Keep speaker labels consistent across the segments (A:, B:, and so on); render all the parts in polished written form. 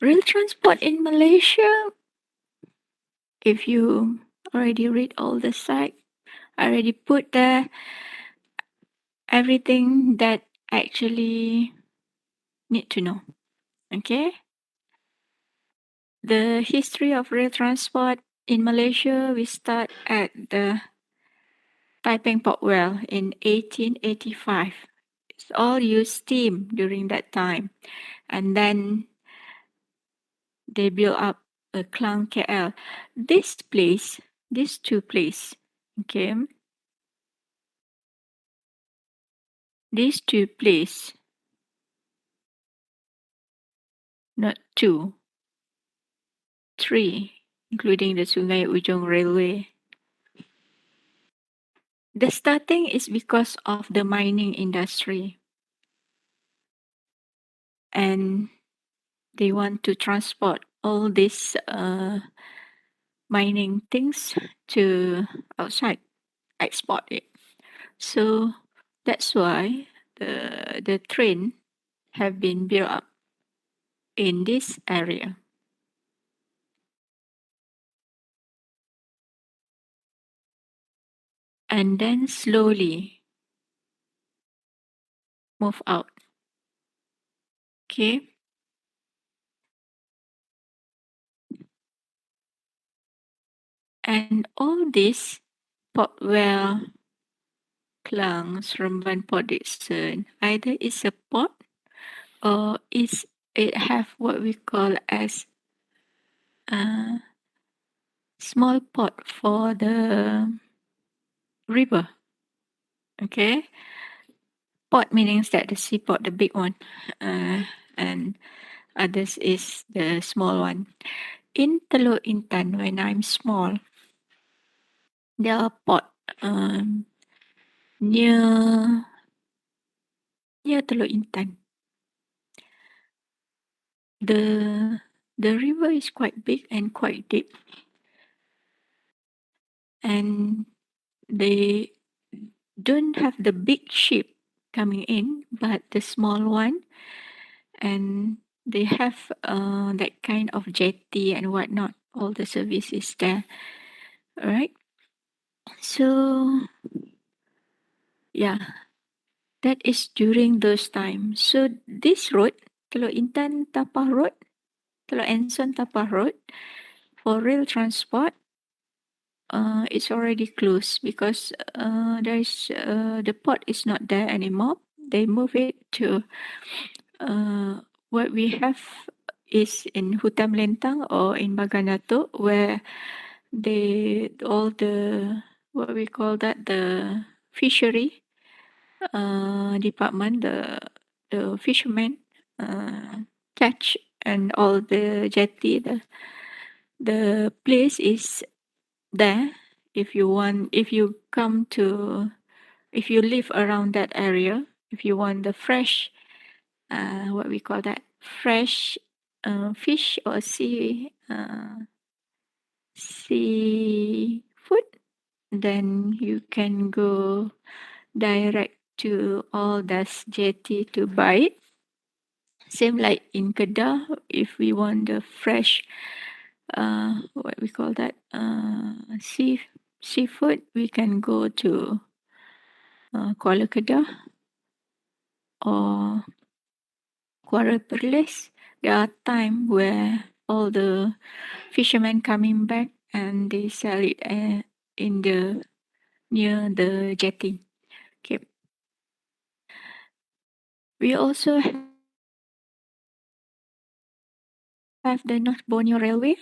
A: Rail transport in Malaysia, if you already read all the site, I already put there everything that actually need to know. Okay? The history of rail transport in Malaysia, we start at the Taiping Port Well in 1885. It's all used steam during that time. And then they built up a Klang KL. This place, these two places, okay, these two places, not two, three, including the Sungai Ujong Railway. The starting is because of the mining industry, and they want to transport all these mining things to outside, export it. So that's why the train have been built up in this area. And then slowly move out. Okay. And all this Potwell, Klang, Seremban, Port Dickson, either it's a port or is it have what we call as a small port for the river. Okay. Port means that the seaport, the big one, and others is the small one. In Teluk Intan, when I'm small, there are port um, near Teluk Intan. The river is quite big and quite deep, and they don't have the big ship coming in, but the small one, and they have that kind of jetty and whatnot. All the services there, all right? So yeah, that is during those times. So this road, Teluk Intan Tapah Road, Teluk Anson Tapah Road, for rail transport, it's already closed because the port is not there anymore. They move it to what we have is in Hutam Lentang or in Baganato, where they all the what we call that, the fishery department, the fishermen uh, catch, and all the jetty, the place is there. If you come to, if you live around that area, if you want the fresh, what we call that, fresh fish or seafood, then you can go direct to all das jetty to buy it. Same like in Kedah, if we want the fresh, what we call that, seafood, we can go to Kuala Kedah or Kuala Perlis. There are time where all the fishermen coming back and they sell it in the near the jetty. Okay. We also have the North Borneo Railway.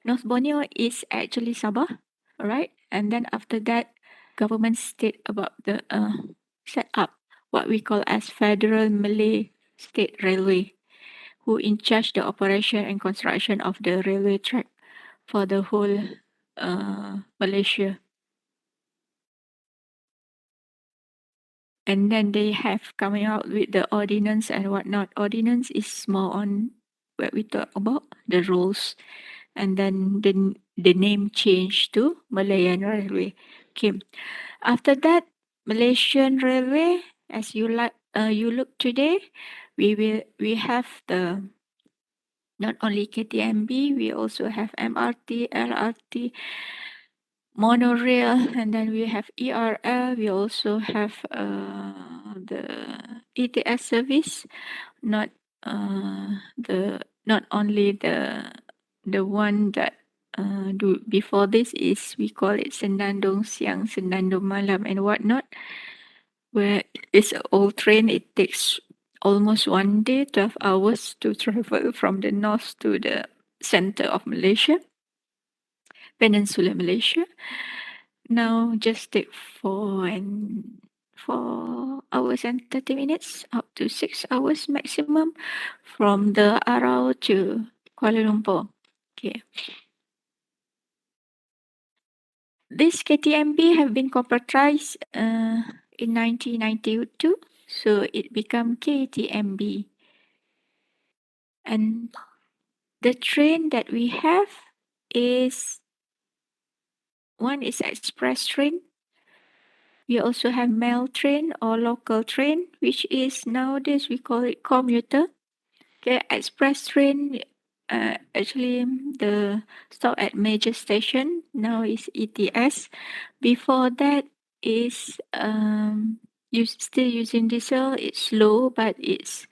A: North Borneo is actually Sabah, alright? And then after that, government state about the set up what we call as Federal Malay State Railway, who in charge the operation and construction of the railway track for the whole Malaysia. And then they have coming out with the ordinance and whatnot. Ordinance is more on what we talk about, the rules, and then the name changed to Malayan Railway. Okay. After that, Malaysian Railway, as you look today, we have the Not only KTMB, we also have MRT, LRT, monorail, and then we have ERL. We also have the ETS service. Not not only the one that do before this is we call it Senandung Siang, Senandung Malam, and whatnot, where it's an old train. It takes almost 1 day, 12 hours to travel from the north to the center of Malaysia, Peninsular Malaysia. Now just take 4 hours and 30 minutes, up to 6 hours maximum, from the Arau to Kuala Lumpur. Okay. This KTMB have been corporatized in 1992, so it become KTMB. And the train that we have is one is express train. We also have mail train or local train, which is nowadays we call it commuter. Okay, express train. Actually, the stop at major station now is ETS. Before that is you still using diesel. It's slow, but it's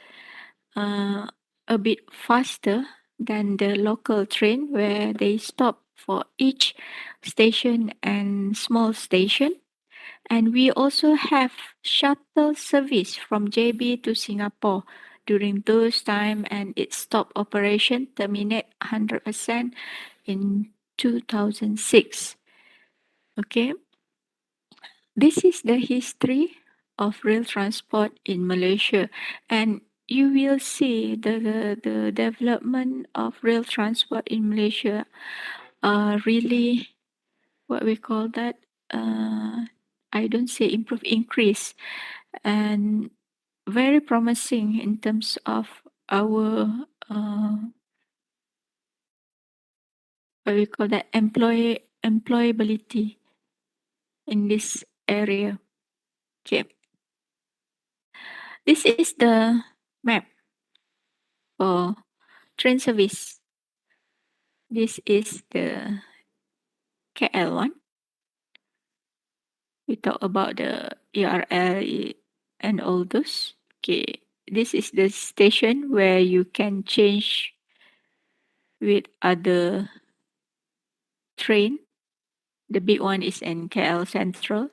A: uh, a bit faster than the local train where they stop for each station and small station. And we also have shuttle service from JB to Singapore during those time, and it stopped operation, terminate 100% in 2006. Okay, this is the history of rail transport in Malaysia, and you will see the development of rail transport in Malaysia are really what we call that. I don't say improve, increase, and very promising in terms of our what we call that employability in this area. Okay, this is the map for train service. This is the KL one. We talk about the ERL and all those. Okay, this is the station where you can change with other train. The big one is in KL Central.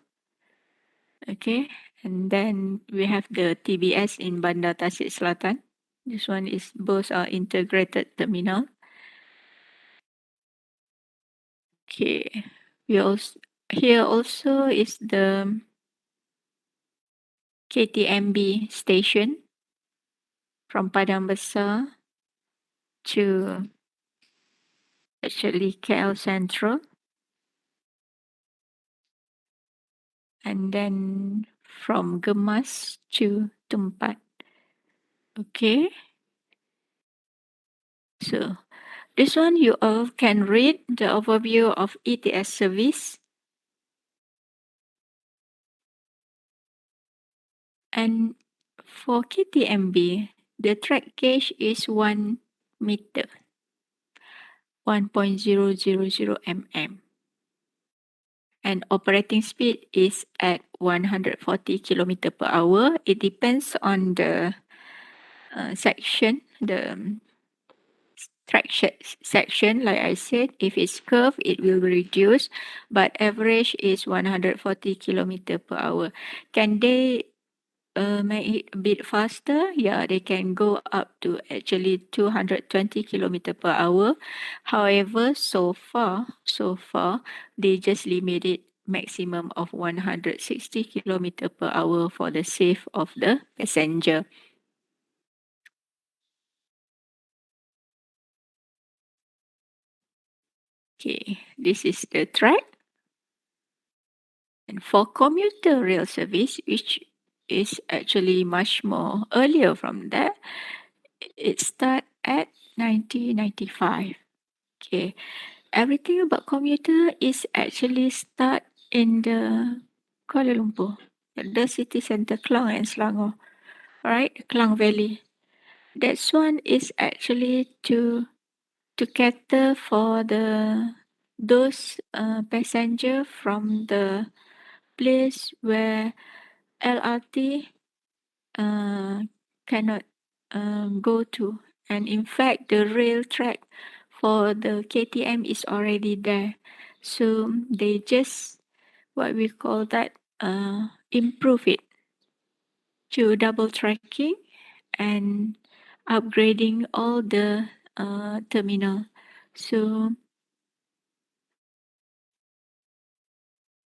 A: Okay, and then we have the TBS in Bandar Tasik Selatan. This one is both are integrated terminal. Okay, we also here also is the KTMB station from Padang Besar to actually KL Central, and then from Gemas to Tumpat. Okay, so this one you all can read the overview of ETS service. And for KTMB, the track gauge is 1 meter, 1.000 mm. And operating speed is at 140 kilometer per hour. It depends on the section, the track section. Like I said, if it's curved, it will reduce, but average is 140 kilometer per hour. Can they make it a bit faster? Yeah, they can go up to actually 220 kilometer per hour. However, so far, they just limit it maximum of 160 kilometer per hour for the sake of the passenger. Okay, this is the track. And for commuter rail service, which is actually much more earlier from that, it start at 1995. Okay, everything about commuter is actually start in the Kuala Lumpur, the city center, Klang and Selangor, right? Klang Valley. That one is actually to cater for the those passenger from the place where LRT cannot go to. And in fact, the rail track for the KTM is already there. So they just what we call that improve it to double tracking and upgrading all the terminal. So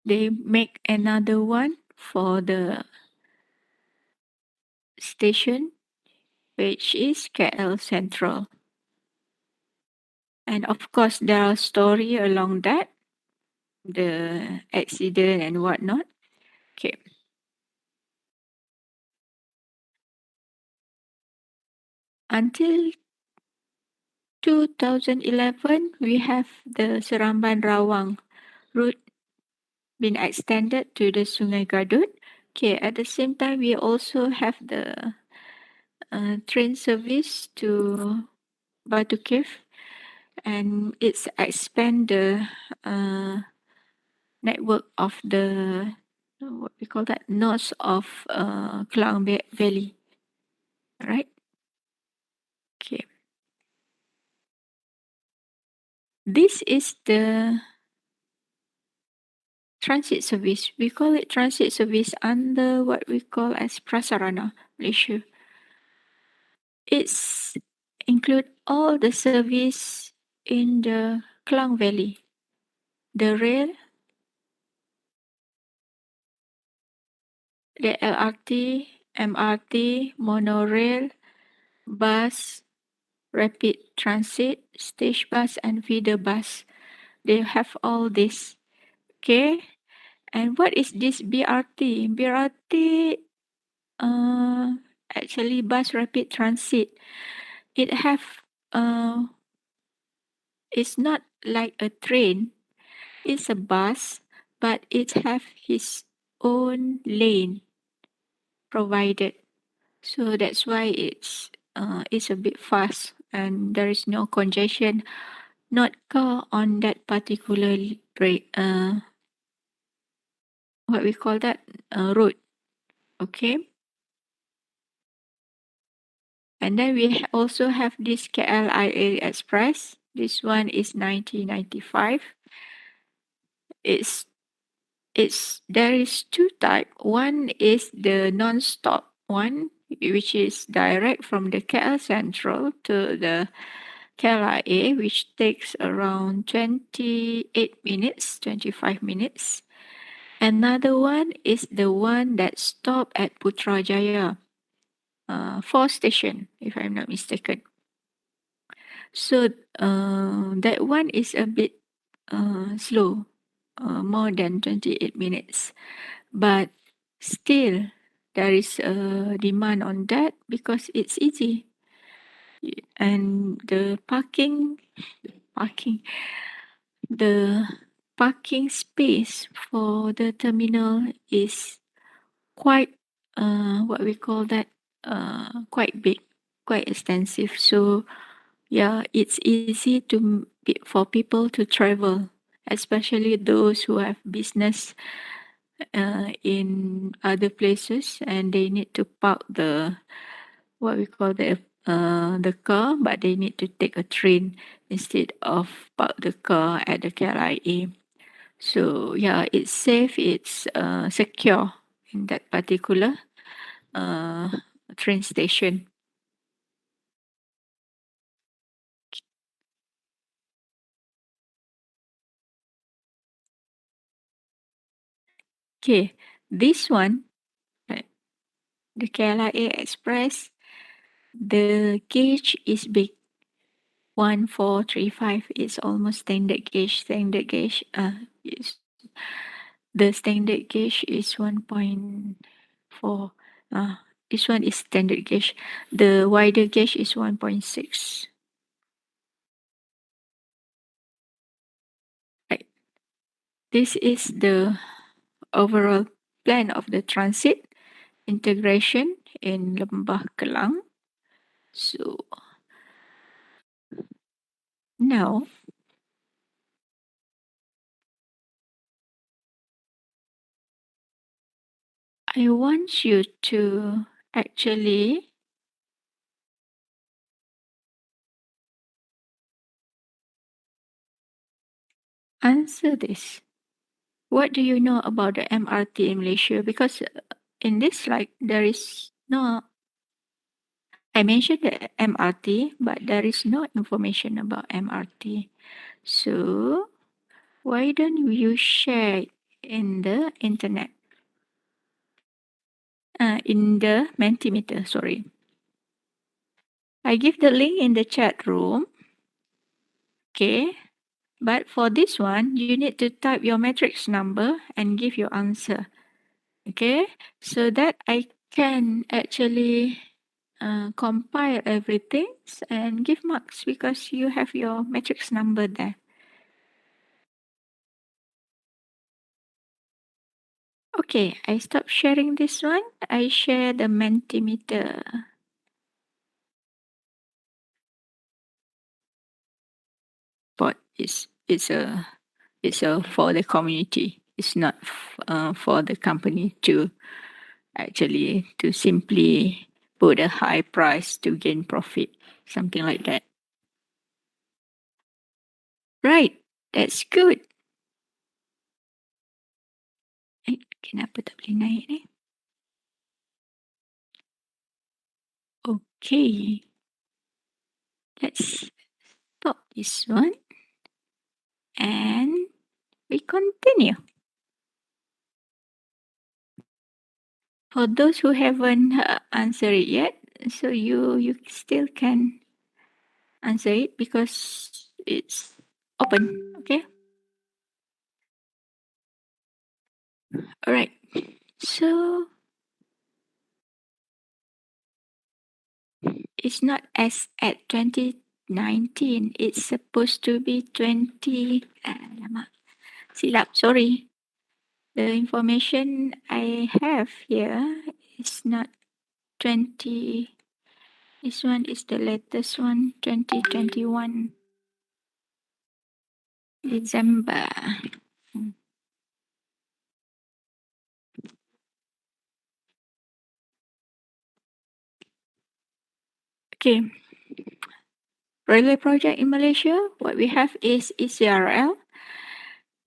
A: they make another one for the station, which is KL Central. And of course, there are story along that, the accident and whatnot. Okay. Until 2011, we have the Seramban Rawang route been extended to the Sungai Gadut. Okay, at the same time, we also have the train service to Batu Cave, and it's expand the uh, network of the what we call that north of Klang Valley, right? Okay, this is the transit service. We call it transit service under what we call as Prasarana, Malaysia. It's include all the service in the Klang Valley. The rail, the LRT, MRT, monorail, bus, rapid transit, stage bus, and feeder bus. They have all this. Okay. And what is this BRT? BRT actually bus rapid transit. It have uh it's not like a train. It's a bus, but it have its own lane provided. So that's why it's a bit fast and there is no congestion, not car on that particular what we call that road. Okay. And then we also have this KLIA Express. This one is 1995. It's it's there is two type. One is the non-stop one, which is direct from the KL Central to the KLIA, which takes around 28 minutes, 25 minutes. Another one is the one that stop at Putrajaya, 4 station, if I'm not mistaken. So that one is a bit slow, more than 28 minutes. But still, there is a demand on that because it's easy. And parking, the parking space for the terminal is quite, what we call that, quite big, quite extensive. So yeah, it's easy for people to travel, especially those who have business in other places and they need to park the what we call the car, but they need to take a train instead of park the car at the KLIA. So yeah, it's safe, it's secure in that particular uh, train station. Okay, this one, right, the KLIA Express, the gauge is big. 1435 is almost standard gauge. Standard gauge is the standard gauge is 1.4. This one is standard gauge. The wider gauge is 1.6. Right. This is the overall plan of the transit integration in Lembah Kelang. So now I want you to actually answer this. What do you know about the MRT in Malaysia? Because in this slide, there is no, I mentioned the MRT, but there is no information about MRT. So why don't you share it in the internet? In the Mentimeter, sorry. I give the link in the chat room. Okay. But for this one, you need to type your matrix number and give your answer. Okay. So that I can actually compile everything and give marks because you have your matrix number there. Okay, I stop sharing this one. I share the Mentimeter. But it's a for the community. It's not for the company to actually to simply put a high price to gain profit, something like that. Right, that's good. Kenapa tak boleh naik ni? Okay, let's stop this one and we continue. For those who haven't answered it yet, so you still can answer it because it's open. Okay. All right. So it's not as at 2019. It's supposed to be 20. Alamak. Silap. Sorry. The information I have here is not 20. This one is the latest one, 2021 December. Okay. Railway project in Malaysia, what we have is ECRL.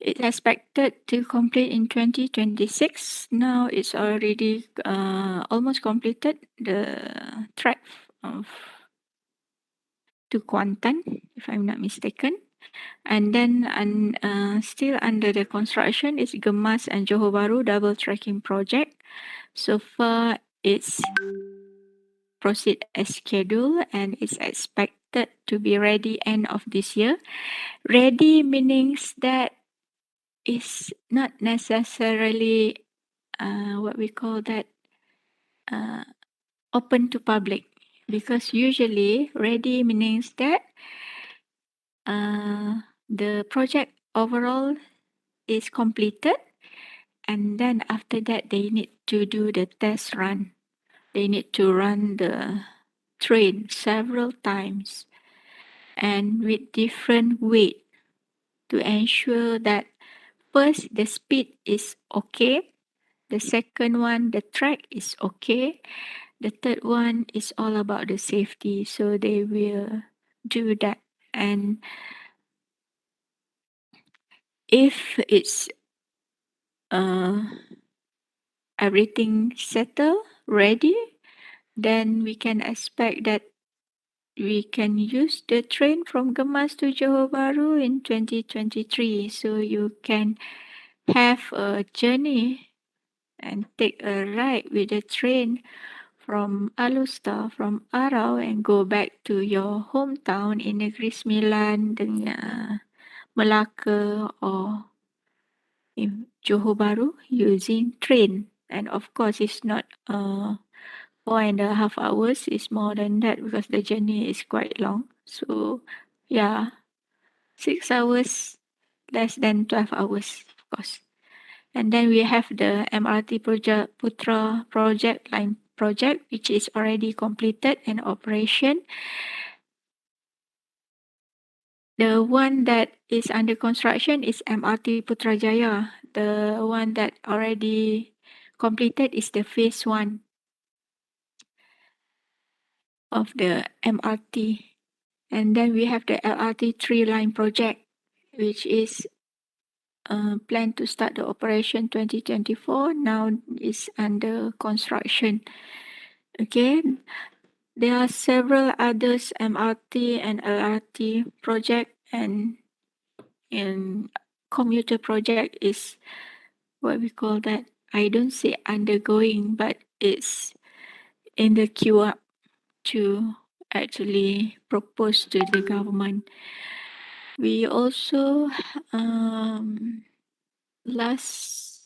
A: It's expected to complete in 2026. Now it's already almost completed the track of to Kuantan, if I'm not mistaken. And then still under the construction is Gemas and Johor Bahru double tracking project. So far, it's proceed as scheduled and is expected to be ready end of this year. Ready means that it's not necessarily what we call that uh, open to public because usually ready means that the project overall is completed and then after that they need to do the test run. They need to run the train several times and with different weight to ensure that first the speed is okay, the second one the track is okay, the third one is all about the safety, so they will do that. And if it's uh, everything settled, ready, then we can expect that we can use the train from Gemas to Johor Bahru in 2023. So you can have a journey and take a ride with the train from Alustar, from Arau and go back to your hometown in Negeri Sembilan dengan Melaka or in Johor Bahru using train. And of course, it's not 4.5 hours, it's more than that because the journey is quite long. So, yeah, 6 hours, less than 12 hours, of course. And then we have the MRT project, Putra project line project which is already completed and operation. The one that is under construction is MRT Putrajaya. The one that already completed is the phase 1 of the MRT. And then we have the LRT 3-line project, which is planned to start the operation 2024. Now is under construction. Okay. There are several others MRT and LRT project, and in commuter project is what we call that. I don't say undergoing, but it's in the queue up to actually propose to the government. We also last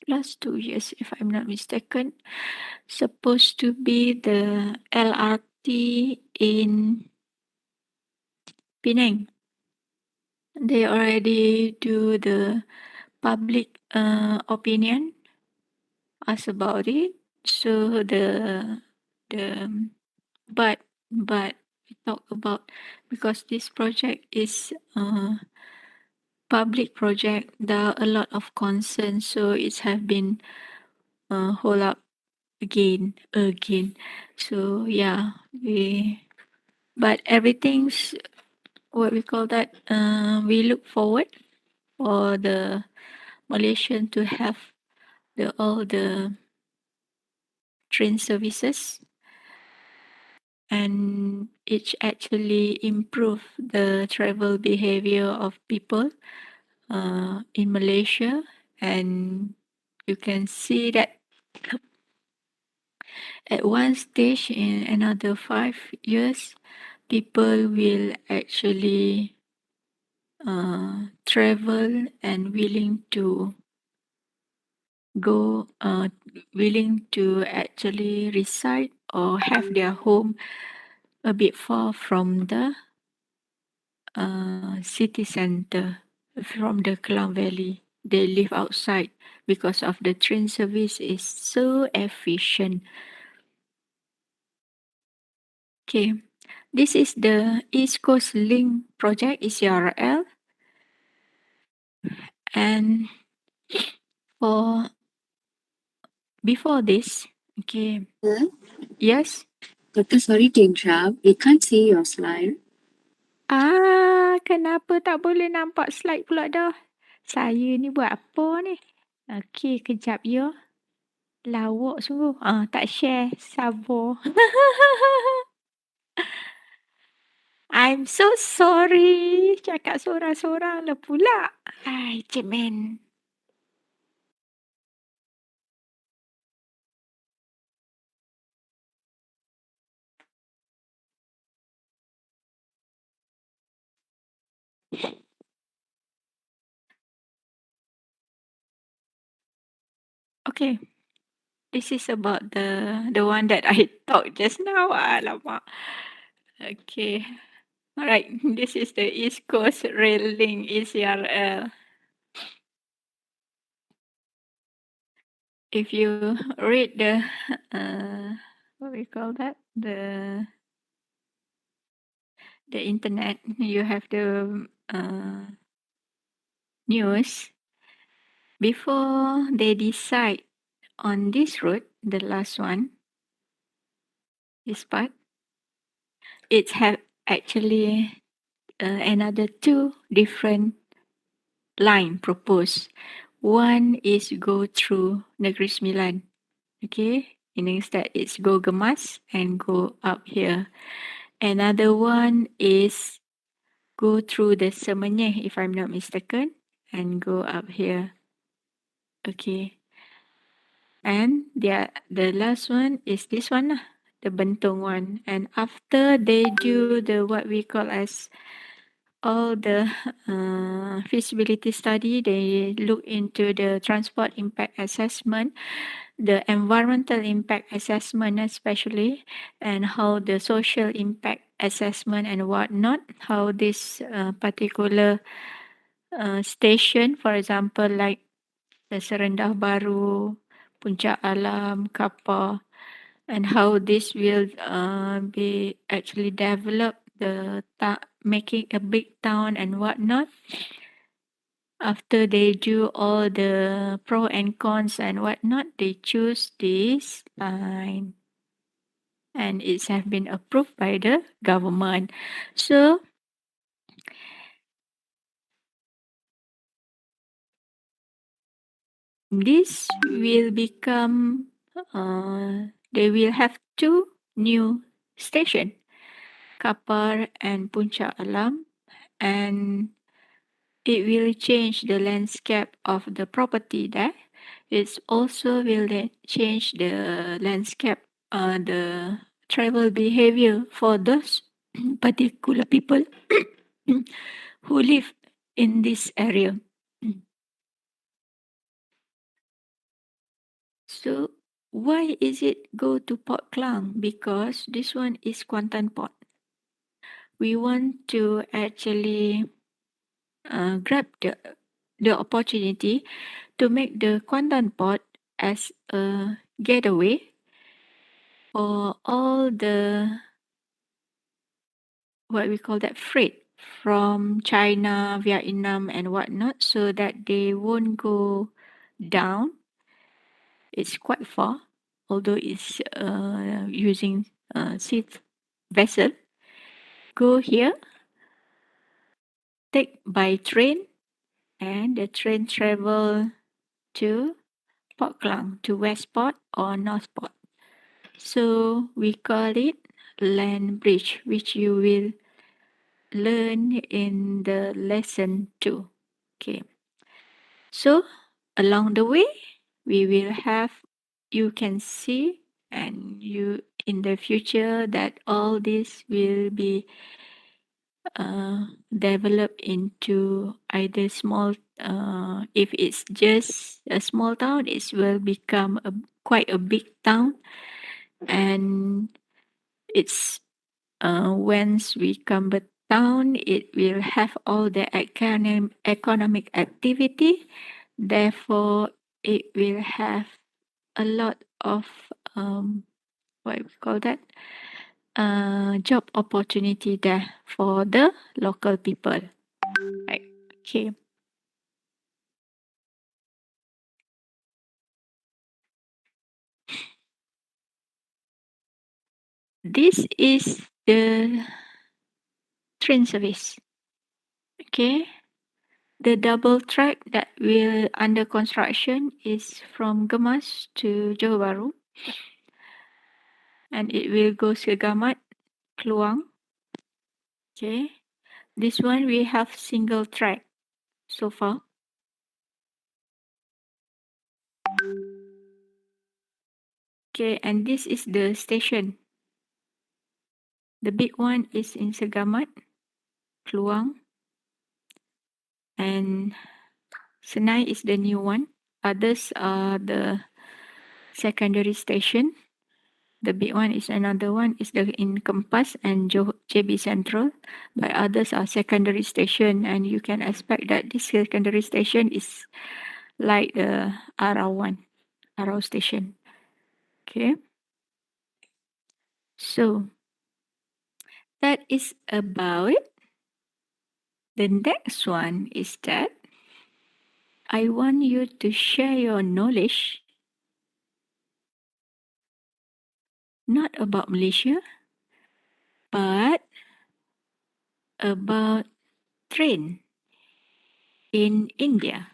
A: last 2 years, if I'm not mistaken, supposed to be the LRT in Penang. They already do the public opinion ask about it. So the but we talk about, because this project is public project, there are a lot of concerns, so it have been hold up again. So yeah, but everything's what we call that. We look forward for the Malaysian to have all the train services, and it actually improve the travel behavior of people in Malaysia, and you can see that at one stage in another 5 years, people will actually travel and go, willing to actually reside or have their home a bit far from the city center, from the Klang Valley. They live outside because of the train service is so efficient. Okay, this is the East Coast Link project, ECRL, and for before this, okay,
B: Hello?
A: yes.
B: Doctor, sorry to interrupt. We can't see your slide.
A: Kenapa tak boleh nampak slide pula dah? Saya ni buat apa ni? Okey, kejap ya. Lawak sungguh. Tak share. Sabar. I'm so sorry. Cakap sorang-sorang lah pula. Ai, cemen. Okay. This is about the one that I talked just now. Alamak. Okay. Alright. This is the East Coast Rail Link, ECRL. If you read the what we call that, the internet, you have the news. Before they decide on this route, the last one, this part, it have actually another 2 different line proposed. One is go through Negeri Sembilan, okay, and instead it's go Gemas and go up here. Another one is go through the Semenyih, if I'm not mistaken, and go up here. Okay. And the last one is this one lah, the Bentong one. And after they do the what we call as all the feasibility study, they look into the transport impact assessment, the environmental impact assessment especially, and how the social impact assessment and whatnot, how this particular station, for example, like the Serendah Baru, Puncak Alam, Kapar, and how this will be actually develop making a big town and whatnot. After they do all the pro and cons and whatnot, they choose this line, and it's have been approved by the government. So this will become, they will have two new station, Kapar and Puncak Alam, and it will change the landscape of the property there. It's also will change the landscape, the travel behavior for those particular people who live in this area. So why is it go to Port Klang? Because this one is Kuantan Port. We want to actually grab the opportunity to make the Kuantan Port as a getaway for all the, what we call that, freight from China, Vietnam, and whatnot, so that they won't go down. It's quite far, although it's using sea vessel. Go here, take by train, and the train travel to Port Klang, to Westport or Northport. So we call it land bridge, which you will learn in the lesson 2. Okay. So along the way, we will have, you can see, and you in the future that all this will be developed into either small, if it's just a small town, it will become quite a big town. And it's, once we come to town, it will have all the economic activity. Therefore, it will have a lot of, what we call that, job opportunity there for the local people. Right. Okay. This is the train service. Okay. The double track that will under construction is from Gemas to Johor Bahru, and it will go Segamat, Kluang. Okay. This one we have single track so far. Okay, and this is the station. The big one is in Segamat, Kluang, and Senai is the new one. Others are the secondary station. The big one is another one, is the in Kempas and JB Central. But others are secondary station, and you can expect that this secondary station is like the Arau one, Arau station. Okay. So that is about it. The next one is that I want you to share your knowledge, not about Malaysia, but about train in India.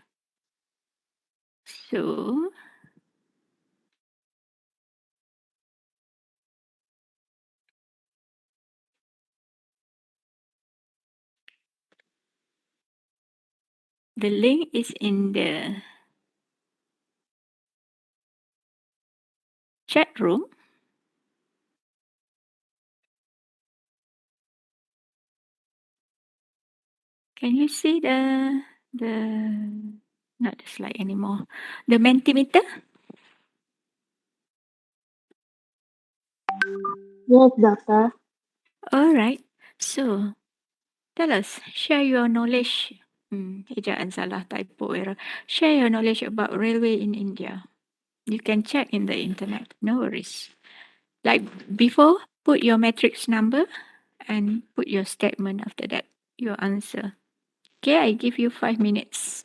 A: So the link is in the chat room. Can you see the not the slide anymore? The Mentimeter?
C: Yes, doctor.
A: All right. So tell us, share your knowledge. Ejaan salah, typo error. Share your knowledge about railway in India. You can check in the internet. No worries. Like before, put your matrix number and put your statement after that, your answer. Okay, I give you 5 minutes.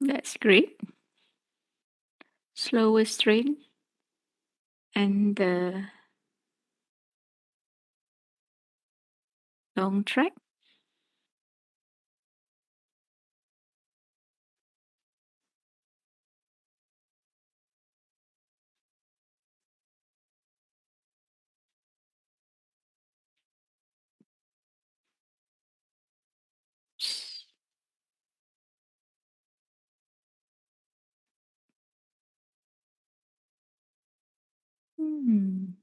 A: That's great. Slowest train and the long track. Hmm.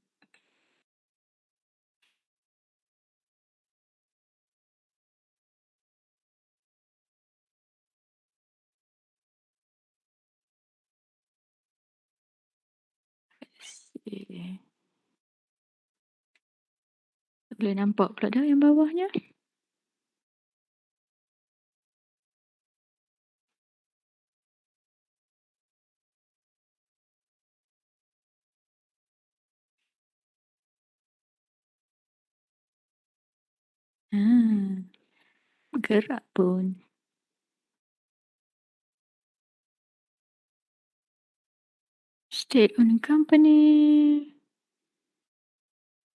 A: Let's see. Tak boleh nampak pula dah yang bawahnya. Gerak pun. State-owned company.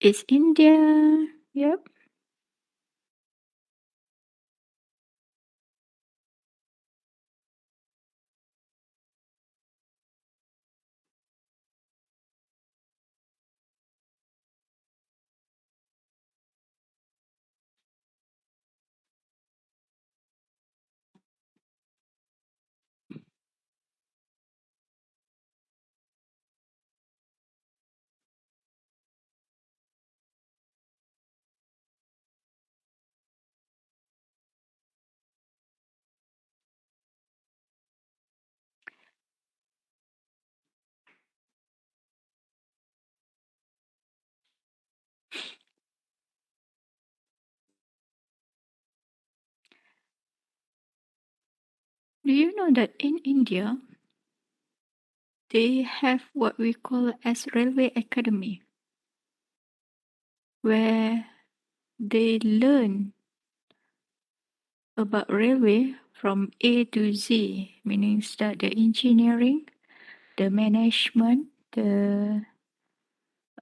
A: It's India. Yep. Do you know that in India, they have what we call as Railway Academy, where they learn about railway from A to Z, meaning that the engineering, the management,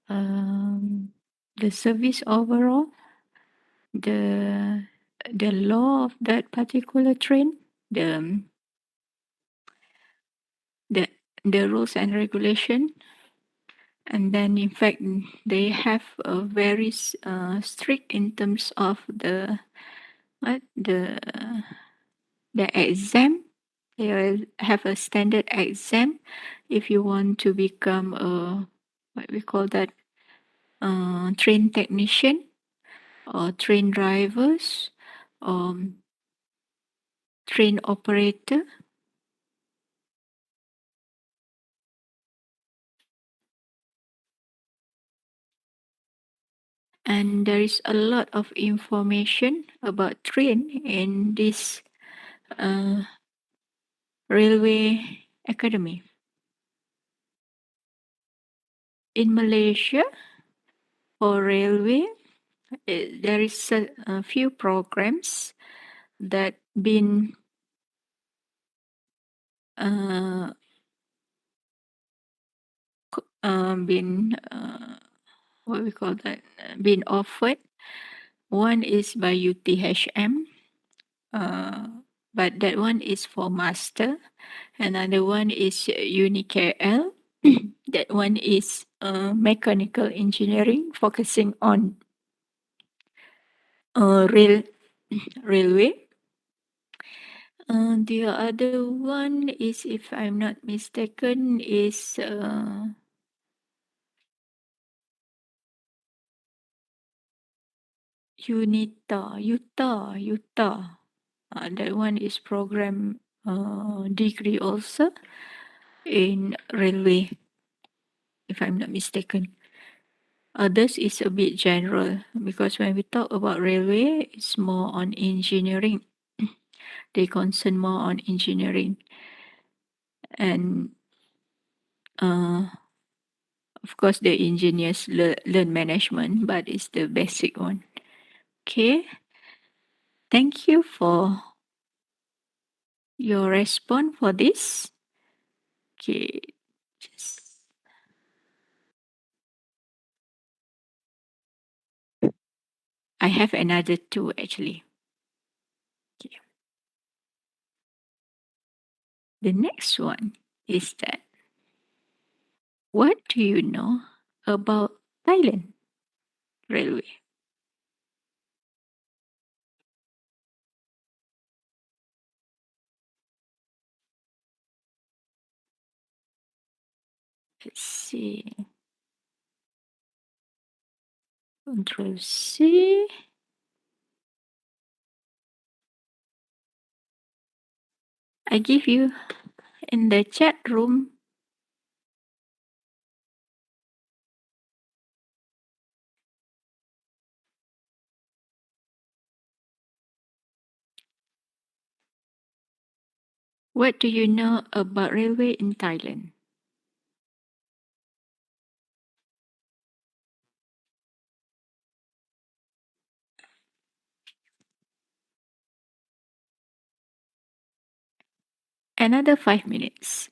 A: um, the service overall, the the law of that particular train, the the the rules and regulation, and then in fact they have a very strict in terms of what the exam. They have a standard exam if you want to become a what we call that train technician or train drivers, um, train operator. And there is a lot of information about train in this uh, railway academy. In Malaysia, for railway, there is a few programs that uh, what we call that, been offered. One is by UTHM, uh, but that one is for master. Another one is UniKL. That one is mechanical engineering, focusing on railway. The other one is, if I'm not mistaken, is Utah. That one is program degree also in railway, if I'm not mistaken. Others is a bit general because when we talk about railway, it's more on engineering. They concern more on engineering, and uh, of course the engineers learn management, but it's the basic one. Okay, thank you for your response for this. Okay, just I have another two actually. Okay. The next one is that, what do you know about Thailand Railway? Let's see. Control C. I give you in the chat room. What do you know about railway in Thailand? Another 5 minutes.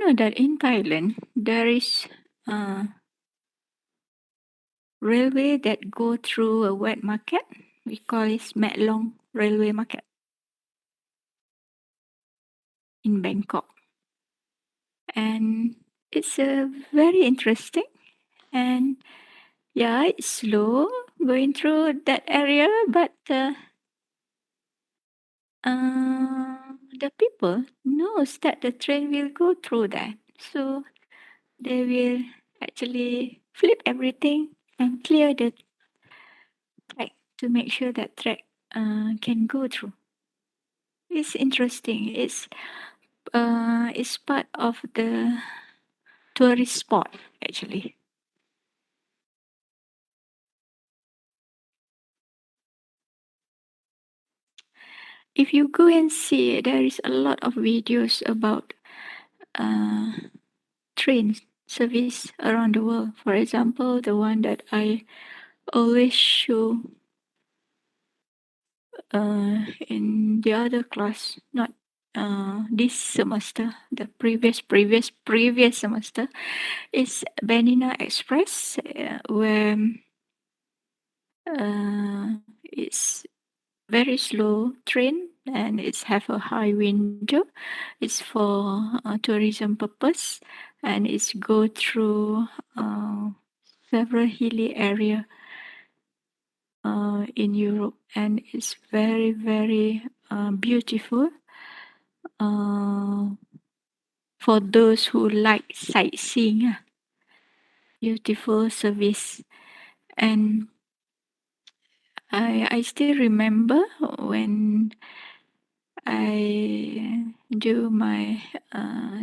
A: know that in Thailand there is railway that go through a wet market? We call it Mat Long Railway Market in Bangkok. And it's very interesting, and yeah, it's slow going through that area, but the people knows that the train will go through that, so they will actually flip everything and clear the track to make sure that track can go through. It's interesting. It's part of the tourist spot actually. If you go and see, there is a lot of videos about uh, train service around the world. For example, the one that I always show in the other class, not this semester, the previous semester, is Benina Express, where it's very slow train and it's have a high window. It's for tourism purpose, and it's go through several hilly area in Europe, and it's very beautiful uh, for those who like sightseeing. Beautiful service, and I still remember when I do my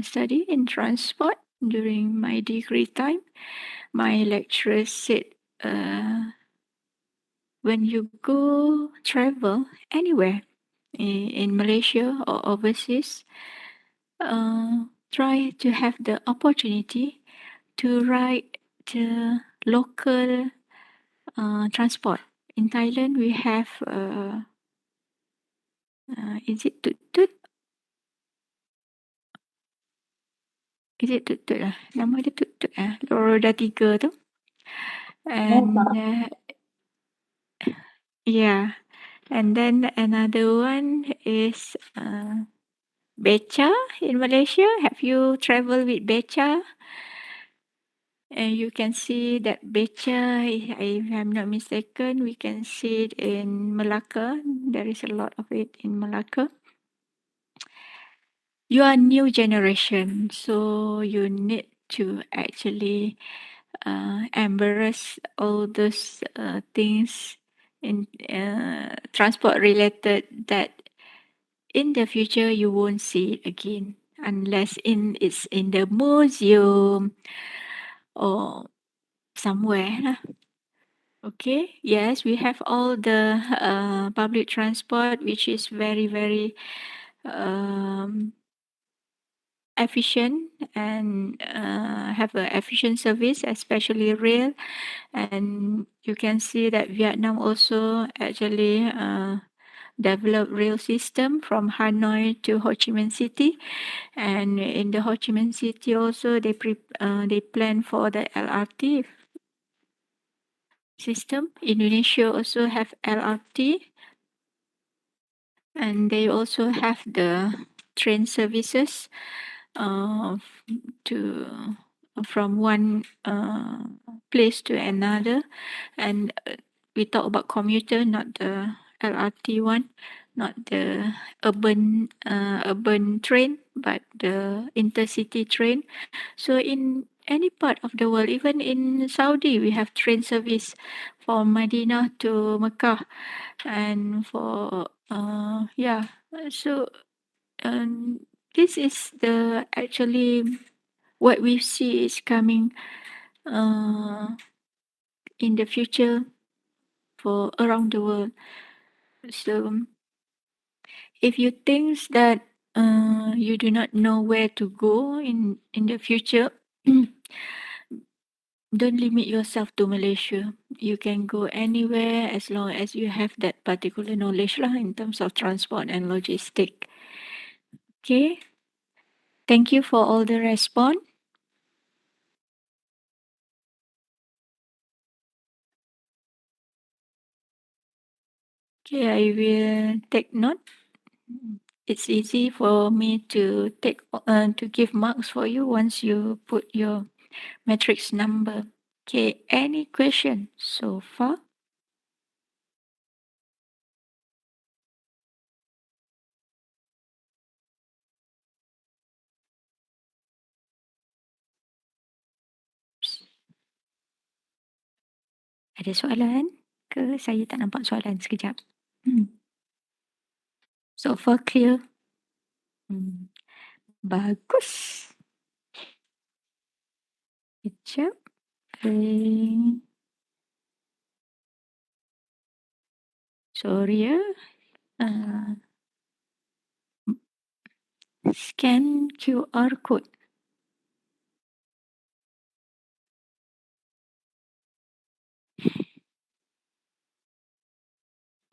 A: study in transport during my degree time. My lecturer said, when you go travel anywhere in Malaysia or overseas, try to have the opportunity to ride the local transport. In Thailand, we have, is it Tut Tut? Is it Tut Tut lah? Nama dia Tut Tut lah. Roda 3 tu. And yeah, and then another one is beca in Malaysia. Have you traveled with beca? And you can see that beca, if I'm not mistaken, we can see it in Malacca. There is a lot of it in Malacca. You are new generation, so you need to actually embrace all those things in transport related that in the future you won't see it again unless it's in the museum or somewhere lah. Okay, yes, we have all the public transport which is very um, efficient and have an efficient service, especially rail. And you can see that Vietnam also actually developed rail system from Hanoi to Ho Chi Minh City, and in the Ho Chi Minh City also they plan for the LRT system. Indonesia also have LRT, and they also have the train services uh, to from one place to another. And we talk about commuter, not the LRT one, not the urban train, but the intercity train. So in any part of the world, even in Saudi, we have train service from Medina to Mecca, and for yeah. So um, this is the actually what we see is coming uh, in the future for around the world. So if you think that you do not know where to go in the future, don't limit yourself to Malaysia. You can go anywhere as long as you have that particular knowledge lah in terms of transport and logistic. Okay. Thank you for all the response. Okay, I will take note. It's easy for me to give marks for you once you put your matrix number. Okay, any question so far? Ada soalan ke saya tak nampak soalan sekejap? So far clear? Bagus. Kejap. Sorry ya. Scan QR code.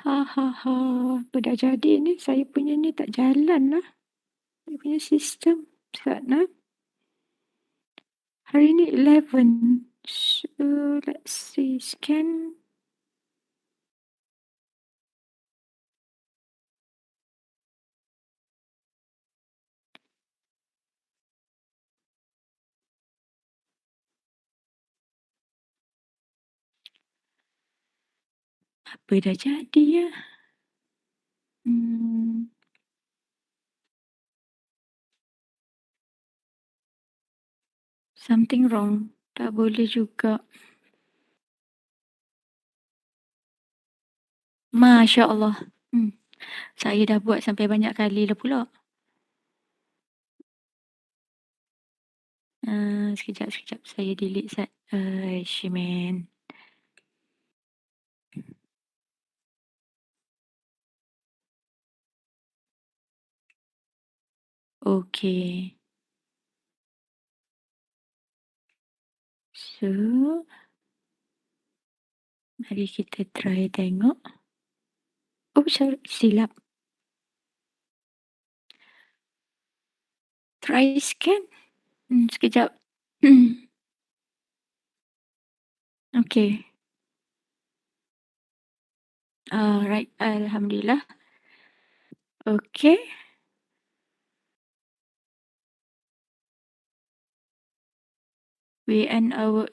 A: Apa dah jadi ni? Saya punya ni tak jalan lah. Saya punya sistem. Sekejap. Hari ni 11. So, let's see. Scan. Apa dah jadi ya? Something wrong. Tak boleh juga. Masya Allah. Saya dah buat sampai banyak kali lah pula. Sekejap. Saya delete sat. Shimen. Okay. So, mari kita try tengok. Oh, silap. Try scan. Sekejap. Okay. Right. Alhamdulillah. Okay. We end our